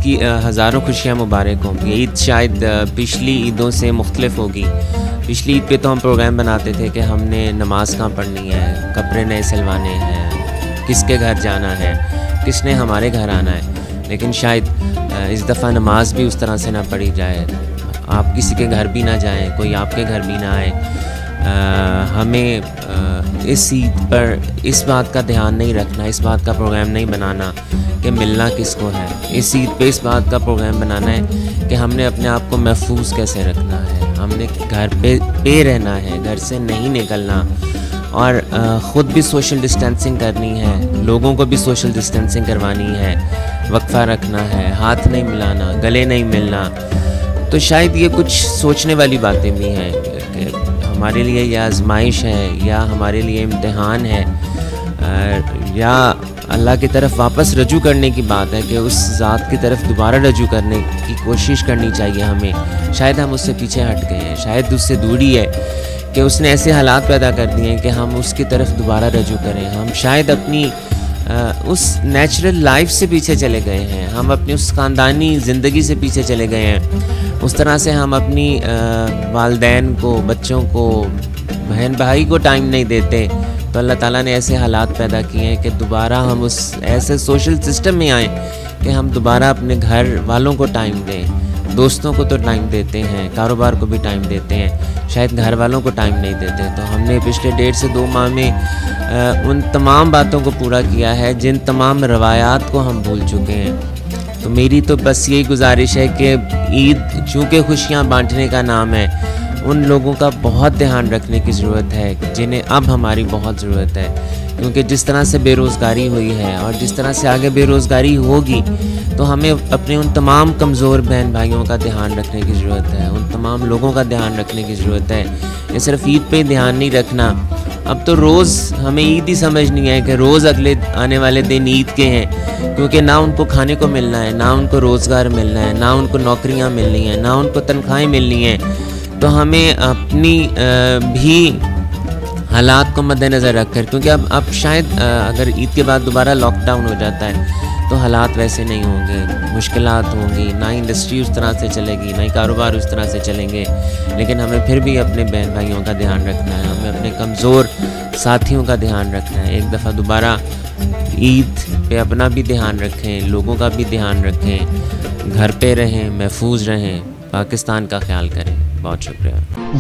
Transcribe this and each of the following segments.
की हज़ारों खुशियाँ मुबारक हों। ये ईद शायद पिछली ईदों से मुख्तलिफ होगी। पिछली ईद पे तो हम प्रोग्राम बनाते थे कि हमने नमाज कहाँ पढ़नी है, कपड़े नए सिलवाने हैं, किसके घर जाना है, किसने हमारे घर आना है। लेकिन शायद इस दफ़ा नमाज भी उस तरह से ना पढ़ी जाए, आप किसी के घर भी ना जाएं, कोई आपके घर भी ना आए। हमें इस ईद पर इस बात का ध्यान नहीं रखना, इस बात का प्रोग्राम नहीं बनाना कि मिलना किसको है। इस ईद पे इस बात का प्रोग्राम बनाना है कि हमने अपने आप को महफूज कैसे रखना है, हमने घर पे रहना है, घर से नहीं निकलना, और ख़ुद भी सोशल डिस्टेंसिंग करनी है, लोगों को भी सोशल डिस्टेंसिंग करवानी है, वक्फा रखना है, हाथ नहीं मिलाना, गले नहीं मिलना। तो शायद ये कुछ सोचने वाली बातें भी हैं कि हमारे लिए यह आजमाइश है या हमारे लिए इम्तिहान है, या अल्लाह की तरफ वापस रजू करने की बात है कि उस ज़ात की तरफ दोबारा रजू करने की कोशिश करनी चाहिए हमें। शायद हम उससे पीछे हट गए हैं, शायद उससे दूरी है कि उसने ऐसे हालात पैदा कर दिए हैं कि हम उसकी तरफ दोबारा रजू करें। हम शायद अपनी उस नेचुरल लाइफ से पीछे चले गए हैं, हम अपनी उस ख़ानदानी ज़िंदगी से पीछे चले गए हैं। उस तरह से हम अपनी वालदैन को, बच्चों को, बहन भाई को टाइम नहीं देते। तो अल्लाह ताला ने ऐसे हालात पैदा किए हैं कि दोबारा हम उस ऐसे सोशल सिस्टम में आएँ कि हम दोबारा अपने घर वालों को टाइम दें, दोस्तों को तो टाइम देते हैं, कारोबार को भी टाइम देते हैं, शायद घर वालों को टाइम नहीं देते। तो हमने पिछले 1.5 से 2 माह में उन तमाम बातों को पूरा किया है जिन तमाम रवायात को हम भूल चुके हैं। तो मेरी तो बस यही गुजारिश है कि ईद चूँकि खुशियाँ बांटने का नाम है, उन लोगों का बहुत ध्यान रखने की ज़रूरत है जिन्हें अब हमारी बहुत ज़रूरत है। क्योंकि जिस तरह से बेरोज़गारी हुई है और जिस तरह से आगे बेरोज़गारी होगी, तो हमें अपने उन तमाम कमज़ोर बहन भाइयों का ध्यान रखने की ज़रूरत है, उन तमाम लोगों का ध्यान रखने की ज़रूरत है। ये सिर्फ ईद पे ध्यान नहीं रखना, अब तो रोज़ हमें ईद ही समझनी है कि रोज़ अगले आने वाले दिन ईद के हैं। क्योंकि ना उनको खाने को मिलना है, ना उनको रोज़गार मिलना है, ना उनको नौकरियाँ मिलनी हैं, ना उनको तनख्वाहें मिलनी हैं। तो हमें अपनी भी हालात को मद्देनज़र रखकर, क्योंकि अब शायद अगर ईद के बाद दोबारा लॉकडाउन हो जाता है तो हालात वैसे नहीं होंगे, मुश्किलात होंगी, ना इंडस्ट्री उस तरह से चलेगी, ना ही कारोबार उस तरह से चलेंगे। लेकिन हमें फिर भी अपने बहन भाइयों का ध्यान रखना है, हमें अपने कमज़ोर साथियों का ध्यान रखना है। एक दफ़ा दोबारा ईद पे अपना भी ध्यान रखें, लोगों का भी ध्यान रखें, घर पे रहें, महफूज रहें, पाकिस्तान का ख्याल करें। बहुत शुक्रिया।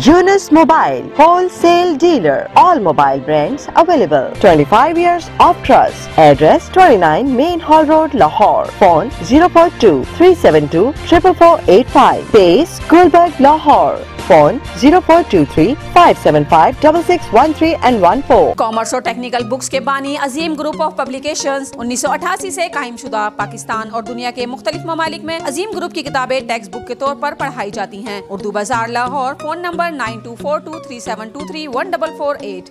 Yunus Mobile Wholesale Dealer, all mobile brands available. 25 years of trust. Address 29 Main Hall Road, Lahore. Phone 042 372 44485. Base Gulberg, Lahore. Phone 0423 575 6613 and 14. Commerce और टेक्निकल बुक्स के बानी अजीम ग्रुप ऑफ पब्लिकेशंस 1988 से कायम शुदा पाकिस्तान और दुनिया के मुख्तलिफ ममालिक में अजीम ग्रुप की किताबें टेक्स्ट बुक के तौर पर पढ़ाई जाती हैं। उर्दू बाजार, लाहौर। Phone number 924237231448।